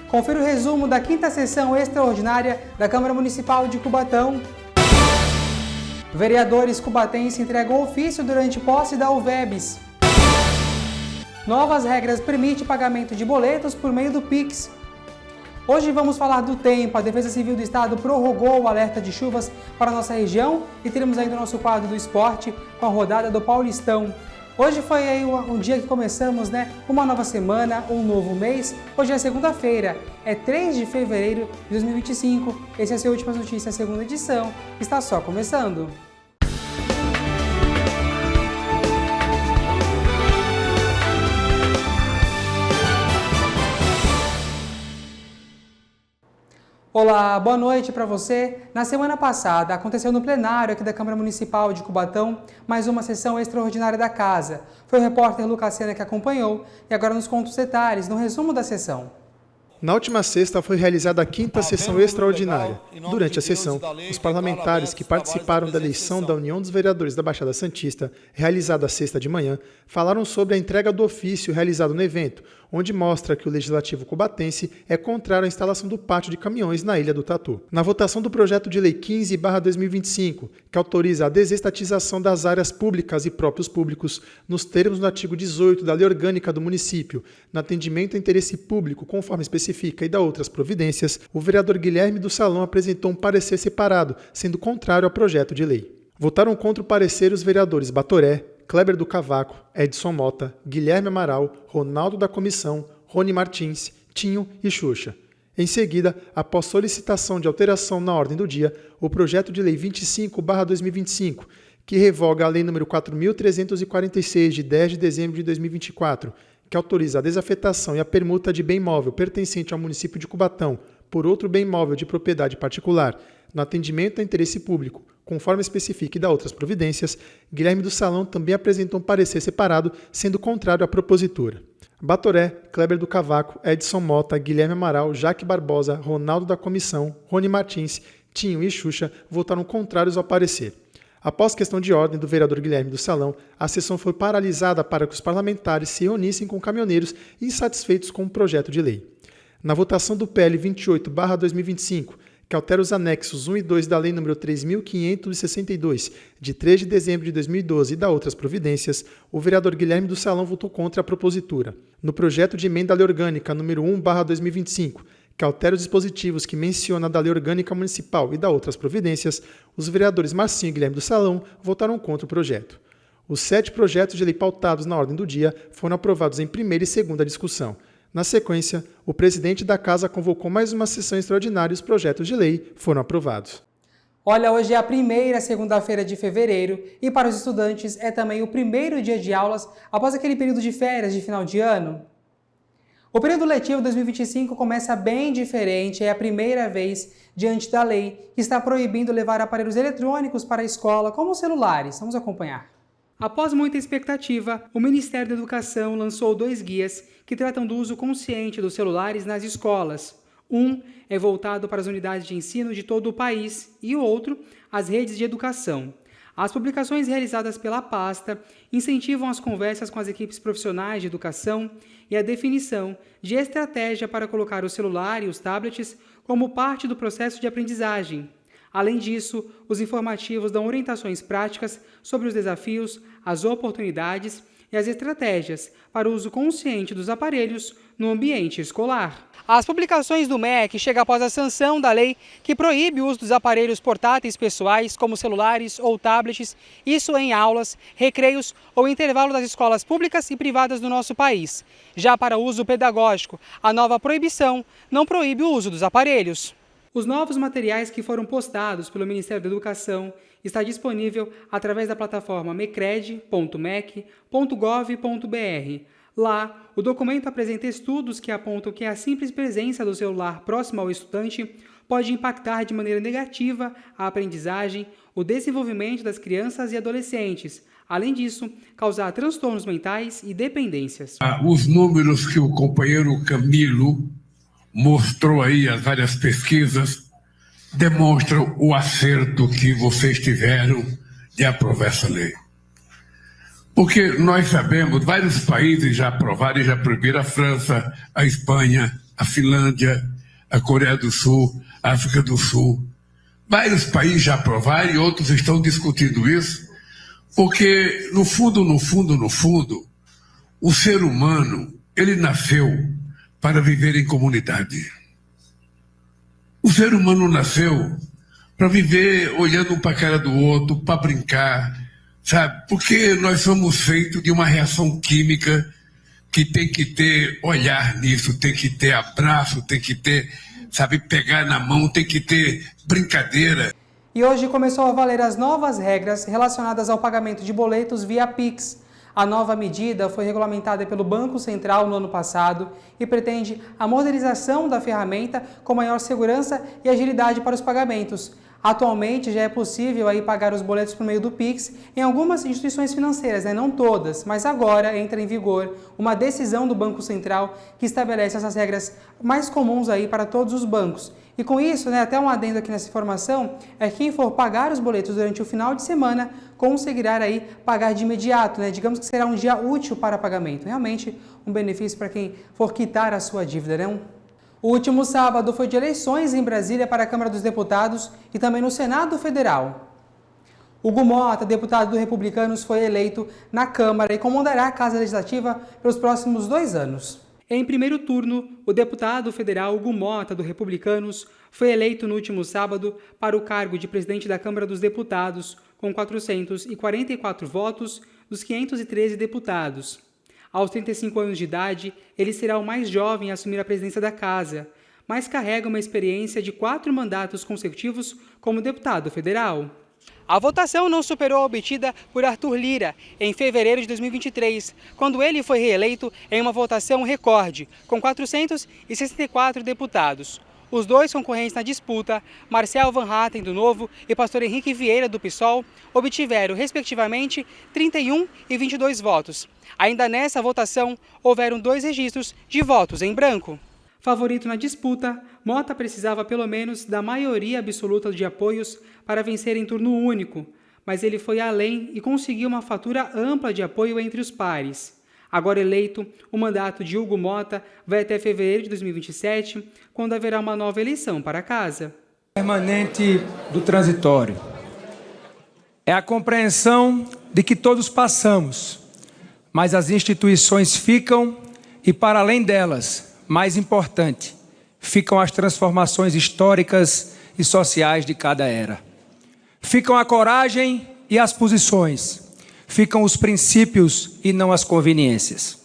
Confira o resumo da 5ª sessão extraordinária da Câmara Municipal de Cubatão. Vereadores cubatenses entregam ofício durante posse da UVEBS. Novas regras permitem pagamento de boletos por meio do Pix. Hoje vamos falar do tempo. A Defesa Civil do Estado prorrogou o alerta de chuvas para a nossa região e teremos ainda o nosso quadro do esporte com a rodada do Paulistão. Hoje foi aí um dia que começamos, uma nova semana, um novo mês. Hoje é segunda-feira, é 3 de fevereiro de 2025. Esse é o seu Últimas Notícias, segunda edição. Está só começando. Olá, boa noite para você. Na semana passada, aconteceu no plenário aqui da Câmara Municipal de Cubatão mais uma sessão extraordinária da Casa. Foi o repórter Lucas Sena que acompanhou e agora nos conta os detalhes no resumo da sessão. Na última sexta foi realizada a 5ª sessão extraordinária. Durante a sessão, os parlamentares que participaram da eleição da União dos Vereadores da Baixada Santista, realizada sexta de manhã, falaram sobre a entrega do ofício realizado no evento, onde mostra que o Legislativo cubatense é contrário à instalação do pátio de caminhões na Ilha do Tatu. Na votação do projeto de lei 15/2025, que autoriza a desestatização das áreas públicas e próprios públicos, nos termos do artigo 18 da Lei Orgânica do Município, no atendimento a interesse público, conforme especifica e da outras providências, o vereador Guilherme do Salão apresentou um parecer separado, sendo contrário ao projeto de lei. Votaram contra o parecer os vereadores Batoré, Kleber do Cavaco, Edson Mota, Guilherme Amaral, Ronaldo da Comissão, Rony Martins, Tinho e Xuxa. Em seguida, após solicitação de alteração na ordem do dia, o projeto de lei 25/2025, que revoga a lei nº 4.346, de 10 de dezembro de 2024, que autoriza a desafetação e a permuta de bem móvel pertencente ao município de Cubatão por outro bem móvel de propriedade particular, no atendimento a interesse público, conforme especifica e da outras providências, Guilherme do Salão também apresentou um parecer separado, sendo contrário à propositura. Batoré, Kleber do Cavaco, Edson Mota, Guilherme Amaral, Jaque Barbosa, Ronaldo da Comissão, Rony Martins, Tinho e Xuxa votaram contrários ao parecer. Após questão de ordem do vereador Guilherme do Salão, a sessão foi paralisada para que os parlamentares se reunissem com caminhoneiros insatisfeitos com o projeto de lei. Na votação do PL 28/2025, que altera os anexos 1 e 2 da Lei nº 3.562, de 3 de dezembro de 2012 e da outras providências, o vereador Guilherme do Salão votou contra a propositura. No projeto de emenda à Lei Orgânica número 1/2025, que altera os dispositivos que menciona da Lei Orgânica Municipal e da outras providências, os vereadores Marcinho e Guilherme do Salão votaram contra o projeto. Os 7 projetos de lei pautados na ordem do dia foram aprovados em primeira e segunda discussão. Na sequência, o presidente da Casa convocou mais uma sessão extraordinária e os projetos de lei foram aprovados. Olha, hoje é a primeira segunda-feira de fevereiro e para os estudantes é também o primeiro dia de aulas após aquele período de férias de final de ano. O período letivo 2025 começa bem diferente, é a primeira vez diante da lei que está proibindo levar aparelhos eletrônicos para a escola, como celulares. Vamos acompanhar. Após muita expectativa, o Ministério da Educação lançou 2 guias que tratam do uso consciente dos celulares nas escolas. Um é voltado para as unidades de ensino de todo o país e o outro, as redes de educação. As publicações realizadas pela pasta incentivam as conversas com as equipes profissionais de educação e a definição de estratégia para colocar o celular e os tablets como parte do processo de aprendizagem. Além disso, os informativos dão orientações práticas sobre os desafios, as oportunidades e as estratégias para o uso consciente dos aparelhos no ambiente escolar. As publicações do MEC chegam após a sanção da lei que proíbe o uso dos aparelhos portáteis pessoais, como celulares ou tablets, isso em aulas, recreios ou intervalo das escolas públicas e privadas do nosso país. Já para o uso pedagógico, a nova proibição não proíbe o uso dos aparelhos. Os novos materiais que foram postados pelo Ministério da Educação está disponível através da plataforma mecred.mec.gov.br. Lá, o documento apresenta estudos que apontam que a simples presença do celular próximo ao estudante pode impactar de maneira negativa a aprendizagem, o desenvolvimento das crianças e adolescentes. Além disso, causar transtornos mentais e dependências. Os números que o companheiro Camilo mostrou aí, as várias pesquisas, demonstram o acerto que vocês tiveram de aprovar essa lei. Porque nós sabemos, vários países já aprovaram e já proibiram, a França, a Espanha, a Finlândia, a Coreia do Sul, a África do Sul. Vários países já aprovaram e outros estão discutindo isso, porque, no fundo, o ser humano, ele nasceu para viver em comunidade. O ser humano nasceu para viver olhando um para a cara do outro, para brincar, sabe? Porque nós somos feitos de uma reação química que tem que ter olhar nisso, tem que ter abraço, tem que ter, sabe, pegar na mão, tem que ter brincadeira. E hoje começou a valer as novas regras relacionadas ao pagamento de boletos via Pix. A nova medida foi regulamentada pelo Banco Central no ano passado e pretende a modernização da ferramenta com maior segurança e agilidade para os pagamentos. Atualmente já é possível aí pagar os boletos por meio do Pix em algumas instituições financeiras, não todas, mas agora entra em vigor uma decisão do Banco Central que estabelece essas regras mais comuns aí para todos os bancos. E com isso, até um adendo aqui nessa informação, é que quem for pagar os boletos durante o final de semana conseguirá aí pagar de imediato, digamos que será um dia útil para pagamento. Realmente um benefício para quem for quitar a sua dívida, O último sábado foi de eleições em Brasília para a Câmara dos Deputados e também no Senado Federal. Hugo Mota, deputado do Republicanos, foi eleito na Câmara e comandará a Casa Legislativa pelos próximos 2 anos. Em primeiro turno, o deputado federal Hugo Mota, do Republicanos, foi eleito no último sábado para o cargo de presidente da Câmara dos Deputados, com 444 votos dos 513 deputados. Aos 35 anos de idade, ele será o mais jovem a assumir a presidência da Casa, mas carrega uma experiência de 4 mandatos consecutivos como deputado federal. A votação não superou a obtida por Arthur Lira em fevereiro de 2023, quando ele foi reeleito em uma votação recorde, com 464 deputados. Os dois concorrentes na disputa, Marcel Van Hatten, do Novo, e Pastor Henrique Vieira, do PSOL, obtiveram, respectivamente, 31 e 22 votos. Ainda nessa votação, houveram 2 registros de votos em branco. Favorito na disputa, Mota precisava pelo menos da maioria absoluta de apoios para vencer em turno único, mas ele foi além e conseguiu uma fatura ampla de apoio entre os pares. Agora eleito, o mandato de Hugo Mota vai até fevereiro de 2027, quando haverá uma nova eleição para a Casa. Permanente do transitório é a compreensão de que todos passamos, mas as instituições ficam e, para além delas, mais importante, ficam as transformações históricas e sociais de cada era. Ficam a coragem e as posições. Ficam os princípios e não as conveniências.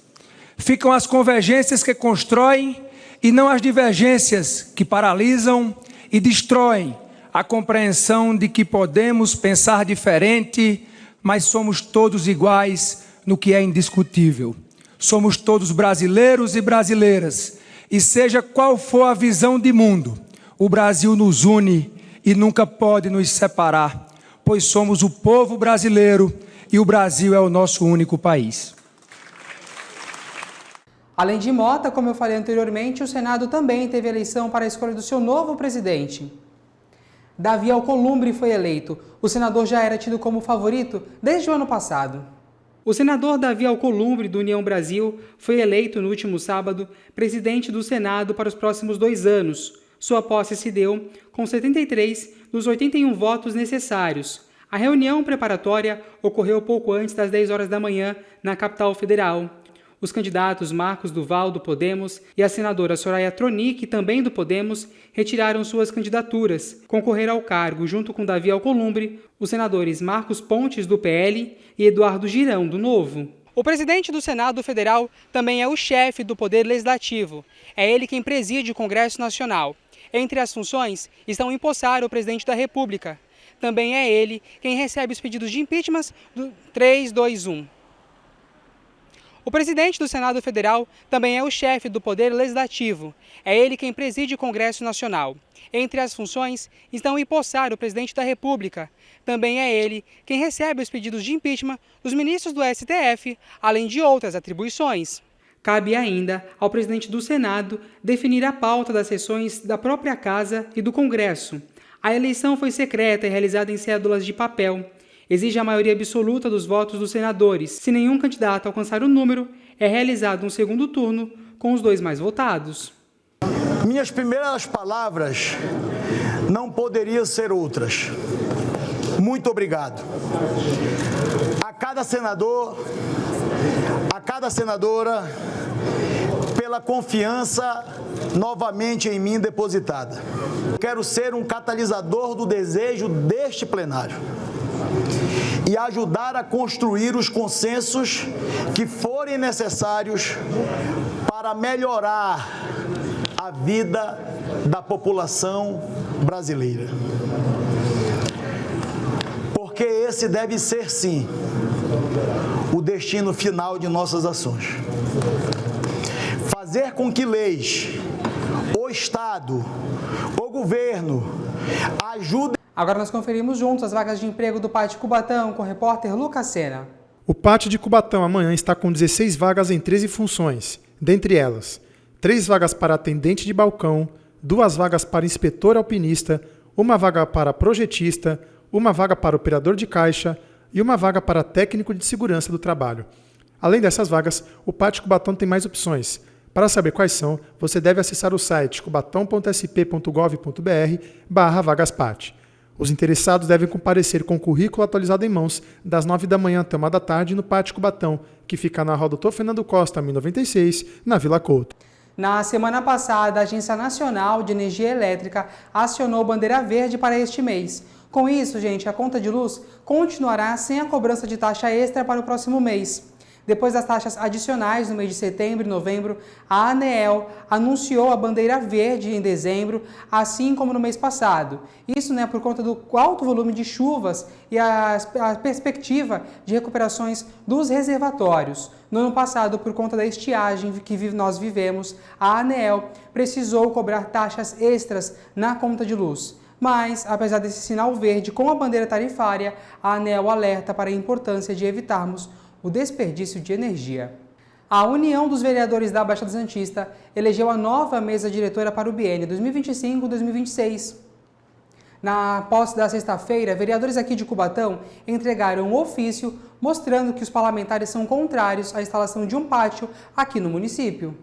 Ficam as convergências que constroem e não as divergências que paralisam e destroem a compreensão de que podemos pensar diferente, mas somos todos iguais no que é indiscutível. Somos todos brasileiros e brasileiras, e seja qual for a visão de mundo, o Brasil nos une e nunca pode nos separar, pois somos o povo brasileiro e o Brasil é o nosso único país. Além de Mota, como eu falei anteriormente, o Senado também teve eleição para a escolha do seu novo presidente. Davi Alcolumbre foi eleito. O senador já era tido como favorito desde o ano passado. O senador Davi Alcolumbre, do União Brasil, foi eleito no último sábado presidente do Senado para os próximos 2 anos. Sua posse se deu com 73 dos 81 votos necessários. A reunião preparatória ocorreu pouco antes das 10 horas da manhã na capital federal. Os candidatos Marcos Duval, do Podemos, e a senadora Soraya Tronic, também do Podemos, retiraram suas candidaturas. Concorreram ao cargo, junto com Davi Alcolumbre, os senadores Marcos Pontes, do PL, e Eduardo Girão, do Novo. O presidente do Senado Federal também é o chefe do Poder Legislativo. É ele quem preside o Congresso Nacional. Entre as funções estão empossar o presidente da República. Também é ele quem recebe os pedidos de impeachment do 321. O presidente do Senado Federal também é o chefe do Poder Legislativo. É ele quem preside o Congresso Nacional. Entre as funções estão empossar o presidente da República. Também é ele quem recebe os pedidos de impeachment dos ministros do STF, além de outras atribuições. Cabe ainda ao presidente do Senado definir a pauta das sessões da própria Casa e do Congresso. A eleição foi secreta e realizada em cédulas de papel. Exige a maioria absoluta dos votos dos senadores. Se nenhum candidato alcançar o número, é realizado um segundo turno com os 2 mais votados. Minhas primeiras palavras não poderiam ser outras. Muito obrigado a cada senador, a cada senadora, pela confiança novamente em mim depositada. Quero ser um catalisador do desejo deste plenário e ajudar a construir os consensos que forem necessários para melhorar a vida da população brasileira. Porque esse deve ser, sim, o destino final de nossas ações. Fazer com que leis, o Estado, o governo ajudem. Agora nós conferimos juntos as vagas de emprego do Pátio Cubatão com o repórter Lucas Sena. O Pátio de Cubatão amanhã está com 16 vagas em 13 funções, dentre elas 3 vagas para atendente de balcão, 2 vagas para inspetor alpinista, 1 vaga para projetista, 1 vaga para operador de caixa e 1 vaga para técnico de segurança do trabalho. Além dessas vagas, o Pátio Cubatão tem mais opções. Para saber quais são, você deve acessar o site cubatão.sp.gov.br/vagaspat. Os interessados devem comparecer com o currículo atualizado em mãos das 9 da manhã até 1 da tarde no Pátio Cubatão, que fica na Rua Doutor Fernando Costa, 1096, na Vila Couto. Na semana passada, a Agência Nacional de Energia Elétrica acionou bandeira verde para este mês. Com isso, gente, a conta de luz continuará sem a cobrança de taxa extra para o próximo mês. Depois das taxas adicionais no mês de setembro e novembro, a ANEEL anunciou a bandeira verde em dezembro, assim como no mês passado. Isso, por conta do alto volume de chuvas e a perspectiva de recuperações dos reservatórios. No ano passado, por conta da estiagem que nós vivemos, a ANEEL precisou cobrar taxas extras na conta de luz. Mas, apesar desse sinal verde com a bandeira tarifária, a ANEEL alerta para a importância de evitarmos o desperdício de energia. A União dos Vereadores da Baixada Santista elegeu a nova mesa diretora para o biênio 2025-2026. Na posse da sexta-feira, vereadores aqui de Cubatão entregaram um ofício mostrando que os parlamentares são contrários à instalação de um pátio aqui no município.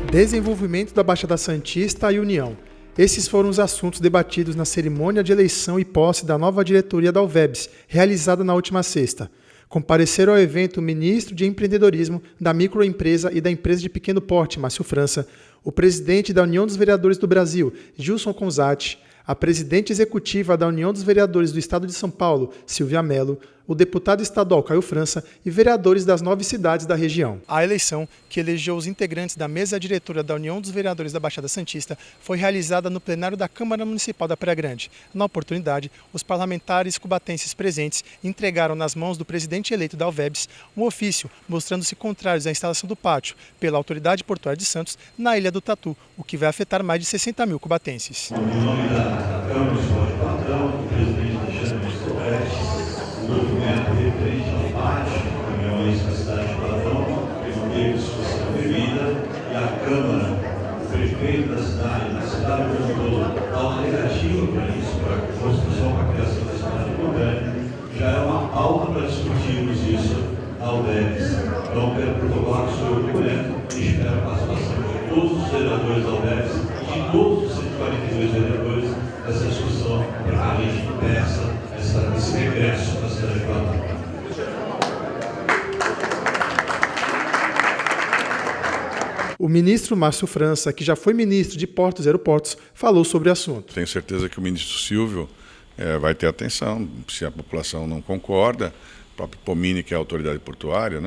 Desenvolvimento da Baixada Santista e União. Esses foram os assuntos debatidos na cerimônia de eleição e posse da nova diretoria da UVEBS, realizada na última sexta. Compareceram ao evento o ministro de Empreendedorismo, da Microempresa e da Empresa de Pequeno Porte, Márcio França, o presidente da União dos Vereadores do Brasil, Gilson Conzatti, a presidente executiva da União dos Vereadores do Estado de São Paulo, Silvia Mello, o deputado estadual Caio França e vereadores das 9 cidades da região. A eleição, que elegeu os integrantes da mesa diretora da União dos Vereadores da Baixada Santista, foi realizada no plenário da Câmara Municipal da Praia Grande. Na oportunidade, os parlamentares cubatenses presentes entregaram nas mãos do presidente eleito da UVEBS um ofício mostrando-se contrários à instalação do pátio pela Autoridade Portuária de Santos na Ilha do Tatu, o que vai afetar mais de 60 mil cubatenses. Em nome da Câmara Municipal de Cubatão, do presidente da Câmara Municipal o movimento referente ao pátio, caminhões na cidade de Cubatão, que não teve discussão devida, e a Câmara, o prefeito da cidade como um todo, dá uma negativa para isso, para a construção, para a criação da cidade de Goiânia. Já é uma pauta para discutirmos isso na UVEBS. Então, quero protocolar o seu documento e espero a participação de todos os vereadores da UVEBS e de todos os 142 vereadores nessa discussão, para que a gente impeça esse regresso da cidade de Cubatão. O ministro Márcio França, que já foi ministro de Portos e Aeroportos, falou sobre o assunto. Tenho certeza que o ministro Silvio vai ter atenção, se a população não concorda, o próprio Pomini, que é a autoridade portuária,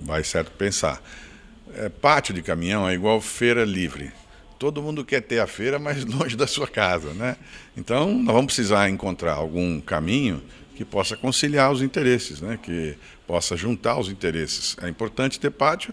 vai certo pensar. Pátio de caminhão é igual feira livre. Todo mundo quer ter a feira mais longe da sua casa, Então, nós vamos precisar encontrar algum caminho que possa conciliar os interesses, que possa juntar os interesses. É importante ter pátio,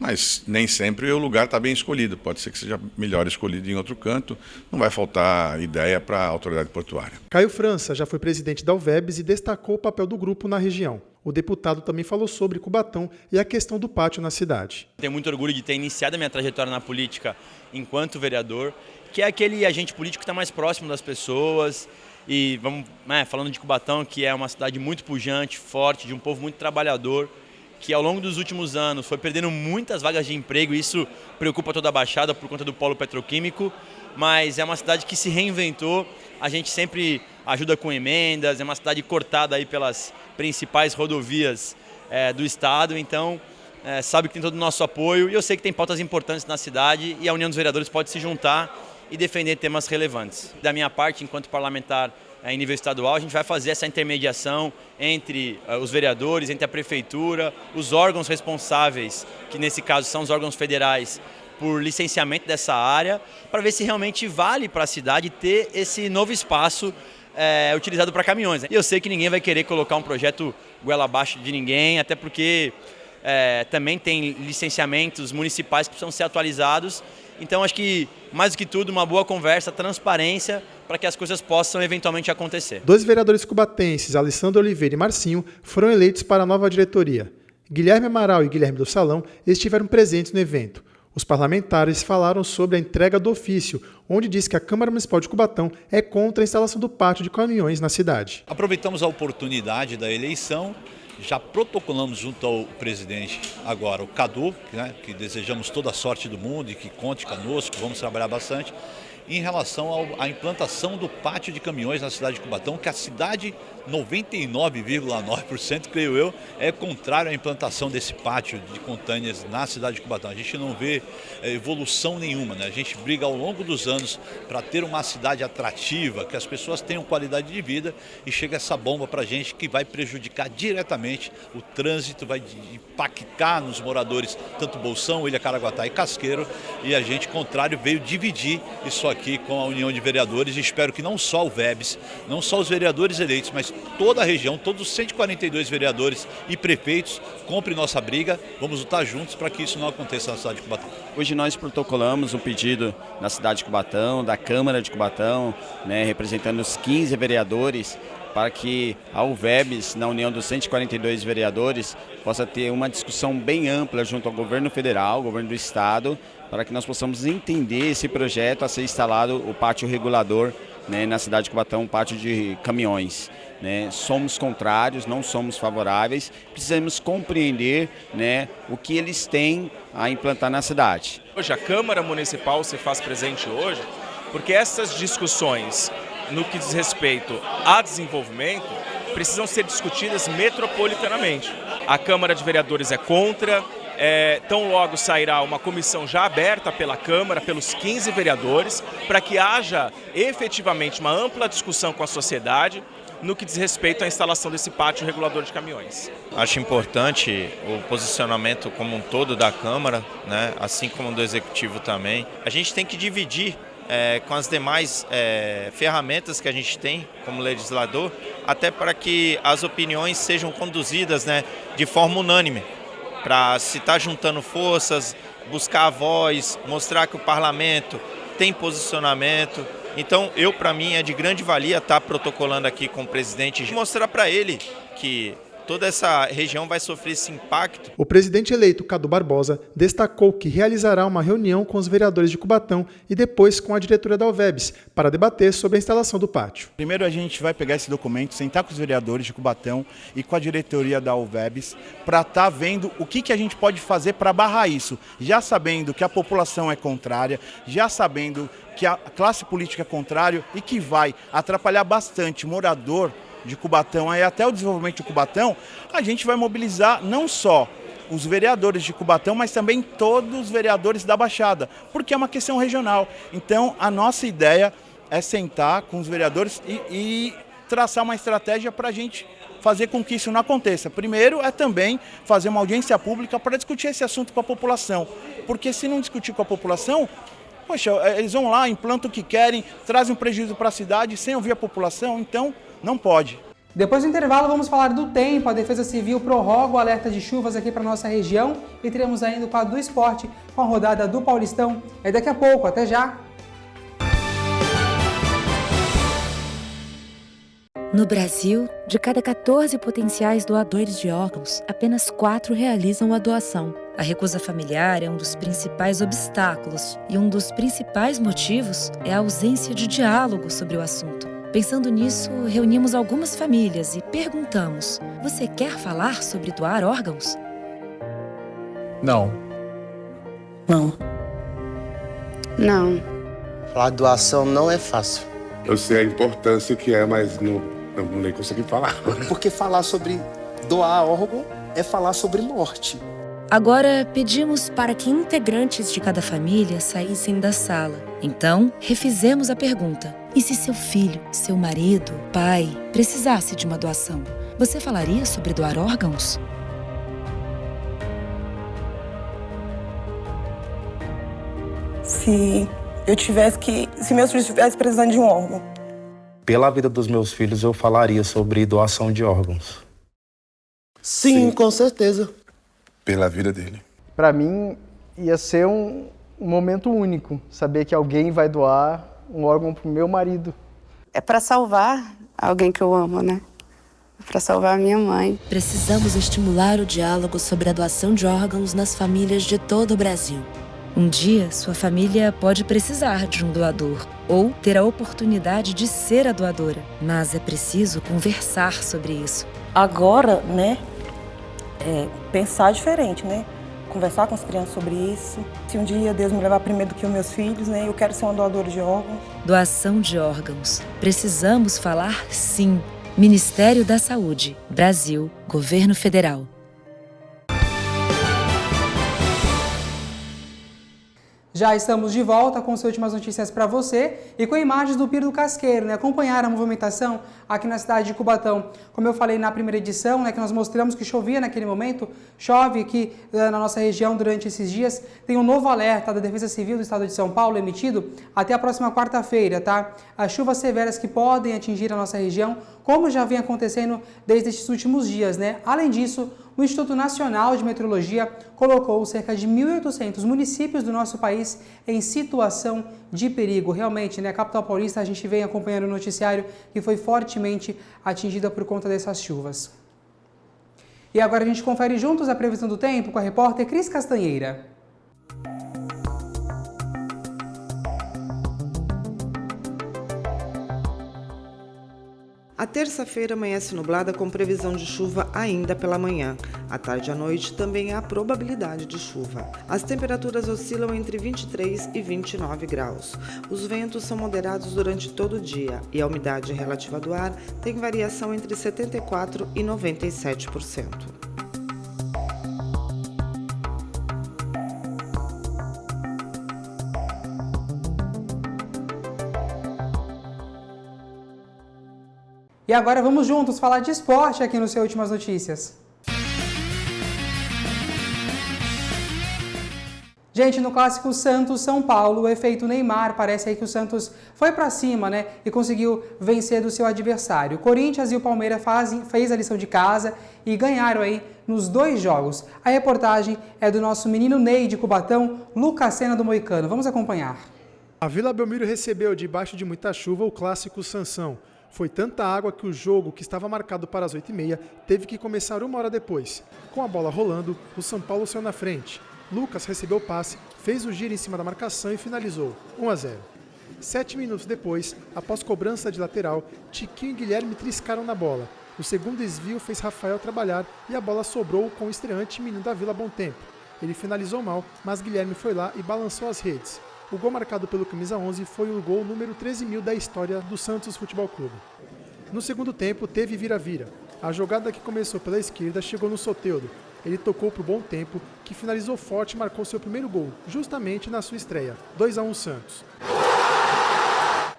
mas nem sempre o lugar está bem escolhido. Pode ser que seja melhor escolhido em outro canto. Não vai faltar ideia para a autoridade portuária. Caio França já foi presidente da UVEBS e destacou o papel do grupo na região. O deputado também falou sobre Cubatão e a questão do pátio na cidade. Tenho muito orgulho de ter iniciado a minha trajetória na política enquanto vereador, que é aquele agente político que está mais próximo das pessoas. E falando de Cubatão, que é uma cidade muito pujante, forte, de um povo muito trabalhador, que ao longo dos últimos anos foi perdendo muitas vagas de emprego, e isso preocupa toda a Baixada por conta do polo petroquímico, mas é uma cidade que se reinventou, a gente sempre ajuda com emendas, é uma cidade cortada aí pelas principais rodovias do estado, então sabe que tem todo o nosso apoio, e eu sei que tem pautas importantes na cidade e a União dos Vereadores pode se juntar e defender temas relevantes. Da minha parte, enquanto parlamentar em nível estadual, a gente vai fazer essa intermediação entre os vereadores, entre a prefeitura, os órgãos responsáveis, que nesse caso são os órgãos federais, por licenciamento dessa área, para ver se realmente vale para a cidade ter esse novo espaço utilizado para caminhões. E eu sei que ninguém vai querer colocar um projeto goela abaixo de ninguém, até porque também tem licenciamentos municipais que precisam ser atualizados. Então, acho que, mais do que tudo, uma boa conversa, transparência, para que as coisas possam eventualmente acontecer. 2 vereadores cubatenses, Alessandro Oliveira e Marcinho, foram eleitos para a nova diretoria. Guilherme Amaral e Guilherme do Salão estiveram presentes no evento. Os parlamentares falaram sobre a entrega do ofício, onde diz que a Câmara Municipal de Cubatão é contra a instalação do pátio de caminhões na cidade. Aproveitamos a oportunidade da eleição. Já protocolamos junto ao presidente agora, o Cadu, que desejamos toda a sorte do mundo e que conte conosco, vamos trabalhar bastante, em relação à implantação do pátio de caminhões na cidade de Cubatão, que a cidade, 99,9%, creio eu, é contrário à implantação desse pátio de containers na cidade de Cubatão. A gente não vê evolução nenhuma, né? A gente briga ao longo dos anos para ter uma cidade atrativa, que as pessoas tenham qualidade de vida, e chega essa bomba para a gente que vai prejudicar diretamente o trânsito, vai impactar nos moradores, tanto Bolsão, Ilha Caraguatá e Casqueiro, e a gente, contrário, veio dividir isso aqui com a União de Vereadores, e espero que não só o VEBS, não só os vereadores eleitos, mas toda a região, todos os 142 vereadores e prefeitos comprem nossa briga, vamos lutar juntos para que isso não aconteça na cidade de Cubatão. Hoje nós protocolamos um pedido da cidade de Cubatão, da Câmara de Cubatão, representando os 15 vereadores, para que a UVEBS, na união dos 142 vereadores, possa ter uma discussão bem ampla junto ao governo federal, ao governo do estado, para que nós possamos entender esse projeto a ser instalado, o pátio regulador, na cidade de Cubatão, um pátio de caminhões. Somos contrários, não somos favoráveis, precisamos compreender o que eles têm a implantar na cidade. Hoje a Câmara Municipal se faz presente hoje porque essas discussões no que diz respeito a desenvolvimento precisam ser discutidas metropolitanamente. A Câmara de Vereadores é contra, tão logo sairá uma comissão já aberta pela Câmara, pelos 15 vereadores, para que haja efetivamente uma ampla discussão com a sociedade no que diz respeito à instalação desse pátio regulador de caminhões. Acho importante o posicionamento como um todo da Câmara, assim como do Executivo também. A gente tem que dividir com as demais ferramentas que a gente tem como legislador, até para que as opiniões sejam conduzidas de forma unânime, para se estar juntando forças, buscar a voz, mostrar que o parlamento tem posicionamento. Então, para mim, é de grande valia estar protocolando aqui com o presidente e mostrar para ele que toda essa região vai sofrer esse impacto. O presidente eleito, Cadu Barbosa, destacou que realizará uma reunião com os vereadores de Cubatão e depois com a diretoria da UVEBS para debater sobre a instalação do pátio. Primeiro a gente vai pegar esse documento, sentar com os vereadores de Cubatão e com a diretoria da UVEBS para estar vendo o que a gente pode fazer para barrar isso, já sabendo que a população é contrária, já sabendo que a classe política é contrária e que vai atrapalhar bastante o morador de Cubatão e até o desenvolvimento de Cubatão. A gente vai mobilizar não só os vereadores de Cubatão, mas também todos os vereadores da Baixada, porque é uma questão regional. Então, a nossa ideia é sentar com os vereadores e traçar uma estratégia para a gente fazer com que isso não aconteça. Primeiro é também fazer uma audiência pública para discutir esse assunto com a população, porque se não discutir com a população, poxa, eles vão lá, implantam o que querem, trazem um prejuízo para a cidade sem ouvir a população, então não pode. Depois do intervalo, vamos falar do tempo. A Defesa Civil prorroga o alerta de chuvas aqui para nossa região e teremos ainda o quadro do esporte com a rodada do Paulistão. É daqui a pouco, até já! No Brasil, de cada 14 potenciais doadores de órgãos, apenas 4 realizam a doação. A recusa familiar é um dos principais obstáculos e um dos principais motivos é a ausência de diálogo sobre o assunto. Pensando nisso, reunimos algumas famílias e perguntamos: você quer falar sobre doar órgãos? Não. Não. Não. Falar doação não é fácil. Eu sei a importância que é, mas não nem consegui falar. Porque falar sobre doar órgão é falar sobre morte. Agora, pedimos para que integrantes de cada família saíssem da sala. Então, refizemos a pergunta: e se seu filho, seu marido, pai, precisasse de uma doação, você falaria sobre doar órgãos? Se meus filhos estivessem precisando de um órgão. Pela vida dos meus filhos, eu falaria sobre doação de órgãos. Sim, com certeza. Pela vida dele. Para mim, ia ser um momento único, saber que alguém vai doar um órgão pro meu marido. É para salvar alguém que eu amo, né? É para salvar a minha mãe. Precisamos estimular o diálogo sobre a doação de órgãos nas famílias de todo o Brasil. Um dia, sua família pode precisar de um doador ou ter a oportunidade de ser a doadora, mas é preciso conversar sobre isso. Agora, né, pensar diferente, né? Conversar com as crianças sobre isso. Se um dia Deus me levar primeiro do que os meus filhos, né, eu quero ser uma doadora de órgãos. Doação de órgãos. Precisamos falar sim. Ministério da Saúde, Brasil, Governo Federal. Já estamos de volta com as últimas notícias para você e com imagens do Piro do Casqueiro, né? Acompanhar a movimentação aqui na cidade de Cubatão. Como eu falei na primeira edição, né, que nós mostramos que chovia naquele momento, chove aqui na nossa região durante esses dias. Tem um novo alerta da Defesa Civil do Estado de São Paulo emitido até a próxima quarta-feira, tá? As chuvas severas que podem atingir a nossa região, como já vem acontecendo desde estes últimos dias, né? Além disso, o Instituto Nacional de Meteorologia colocou cerca de 1.800 municípios do nosso país em situação de perigo. Realmente, né, a capital paulista, a gente vem acompanhando o noticiário que foi fortemente atingida por conta dessas chuvas. E agora a gente confere juntos a previsão do tempo com a repórter Cris Castanheira. A terça-feira amanhece nublada com previsão de chuva ainda pela manhã. À tarde e à noite também há probabilidade de chuva. As temperaturas oscilam entre 23 e 29 graus. Os ventos são moderados durante todo o dia e a umidade relativa do ar tem variação entre 74% e 97%. E agora vamos juntos falar de esporte aqui no seu Últimas Notícias. Gente, no clássico Santos-São Paulo, o efeito Neymar, parece aí que o Santos foi para cima, né, e conseguiu vencer do seu adversário. O Corinthians e o Palmeiras fez a lição de casa e ganharam aí nos 2 jogos. A reportagem é do nosso menino Ney de Cubatão, Lucas Sena do Moicano. Vamos acompanhar. A Vila Belmiro recebeu, debaixo de muita chuva, o clássico Sansão. Foi tanta água que o jogo, que estava marcado para as 8h30, teve que começar 1 hora depois. Com a bola rolando, o São Paulo saiu na frente. Lucas recebeu o passe, fez o giro em cima da marcação e finalizou, 1-0. 7 minutos depois, após cobrança de lateral, Tiquinho e Guilherme triscaram na bola. O segundo desvio fez Rafael trabalhar e a bola sobrou com o estreante menino da Vila Bom Tempo. Ele finalizou mal, mas Guilherme foi lá e balançou as redes. O gol marcado pelo camisa 11 foi o gol número 13.000 da história do Santos Futebol Clube. No segundo tempo, teve vira-vira. A jogada que começou pela esquerda chegou no Soteldo. Ele tocou para o Bom Tempo, que finalizou forte e marcou seu primeiro gol, justamente na sua estreia, 2-1 Santos.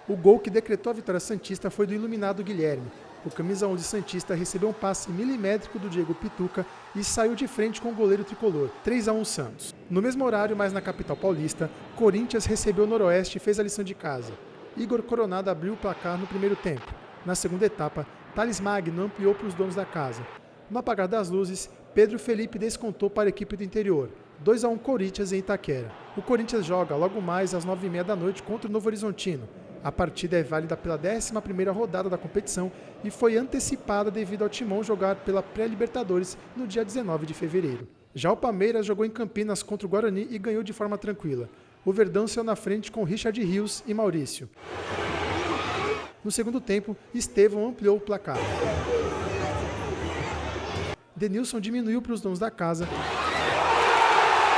O gol que decretou a vitória santista foi do iluminado Guilherme. O camisa 11 santista recebeu um passe milimétrico do Diego Pituca e saiu de frente com o goleiro tricolor, 3-1 Santos. No mesmo horário, mas na capital paulista, Corinthians recebeu o Noroeste e fez a lição de casa. Igor Coronado abriu o placar no primeiro tempo. Na segunda etapa, Thales Magno ampliou para os donos da casa. No apagar das luzes, Pedro Felipe descontou para a equipe do interior, 2-1 Corinthians em Itaquera. O Corinthians joga logo mais às 9h30 da noite contra o Novo Horizontino. A partida é válida pela 11ª rodada da competição e foi antecipada devido ao Timão jogar pela pré-Libertadores no dia 19 de fevereiro. Já o Palmeiras jogou em Campinas contra o Guarani e ganhou de forma tranquila. O Verdão saiu na frente com Richard Rios e Maurício. No segundo tempo, Estevão ampliou o placar. Denilson diminuiu para os donos da casa,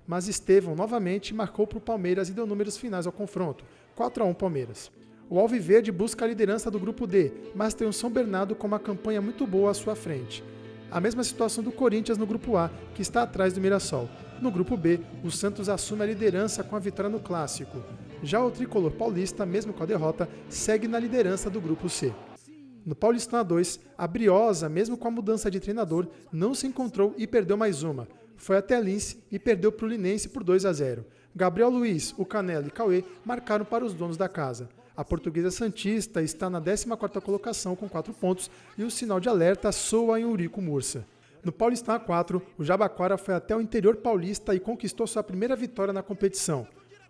mas Estevão novamente marcou para o Palmeiras e deu números finais ao confronto, 4-1 Palmeiras. O Alviverde busca a liderança do Grupo D, mas tem o São Bernardo com uma campanha muito boa à sua frente. A mesma situação do Corinthians no Grupo A, que está atrás do Mirassol. No Grupo B, o Santos assume a liderança com a vitória no Clássico. Já o tricolor paulista, mesmo com a derrota, segue na liderança do Grupo C. No Paulistão A2, a Briosa, mesmo com a mudança de treinador, não se encontrou e perdeu mais uma. Foi até Lince e perdeu para o Linense por 2-0. Gabriel Luiz, o Canela e Cauê marcaram para os donos da casa. A Portuguesa Santista está na 14ª colocação com 4 pontos e o sinal de alerta soa em Eurico Mursa. No Paulistão A4, o Jabaquara foi até o interior paulista e conquistou sua primeira vitória na competição.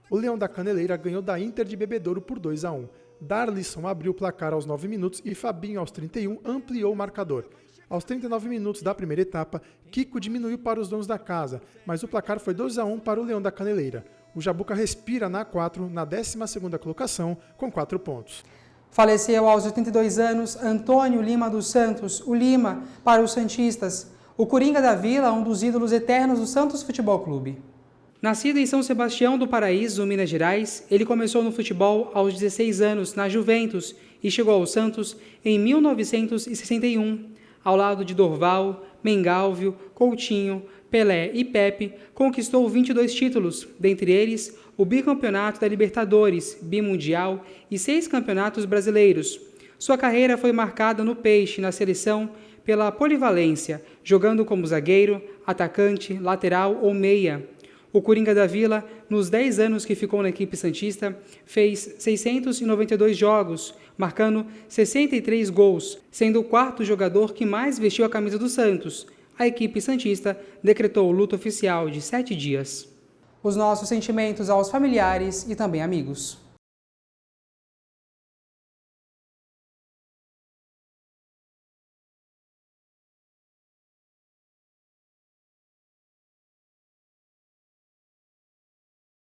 O Leão da Caneleira ganhou da Inter de Bebedouro por 2-1. Darlisson abriu o placar aos 9 minutos e Fabinho, aos 31, ampliou o marcador. Aos 39 minutos da primeira etapa, Kiko diminuiu para os donos da casa, mas o placar foi 2-1 para o Leão da Caneleira. O Jabuca respira na A4, na 12ª colocação, com 4 pontos. Faleceu aos 82 anos Antônio Lima dos Santos, o Lima, para os santistas. O Coringa da Vila, um dos ídolos eternos do Santos Futebol Clube. Nascido em São Sebastião do Paraíso, Minas Gerais, ele começou no futebol aos 16 anos, na Juventus, e chegou ao Santos em 1961. Ao lado de Dorval, Mengalvio, Coutinho, Pelé e Pepe, conquistou 22 títulos, dentre eles o bicampeonato da Libertadores, bimundial e 6 campeonatos brasileiros. Sua carreira foi marcada no Peixe, na seleção, pela polivalência, jogando como zagueiro, atacante, lateral ou meia. O Coringa da Vila, nos 10 anos que ficou na equipe santista, fez 692 jogos, marcando 63 gols, sendo o 4º jogador que mais vestiu a camisa do Santos. A equipe santista decretou o luto oficial de 7 dias. Os nossos sentimentos aos familiares e também amigos.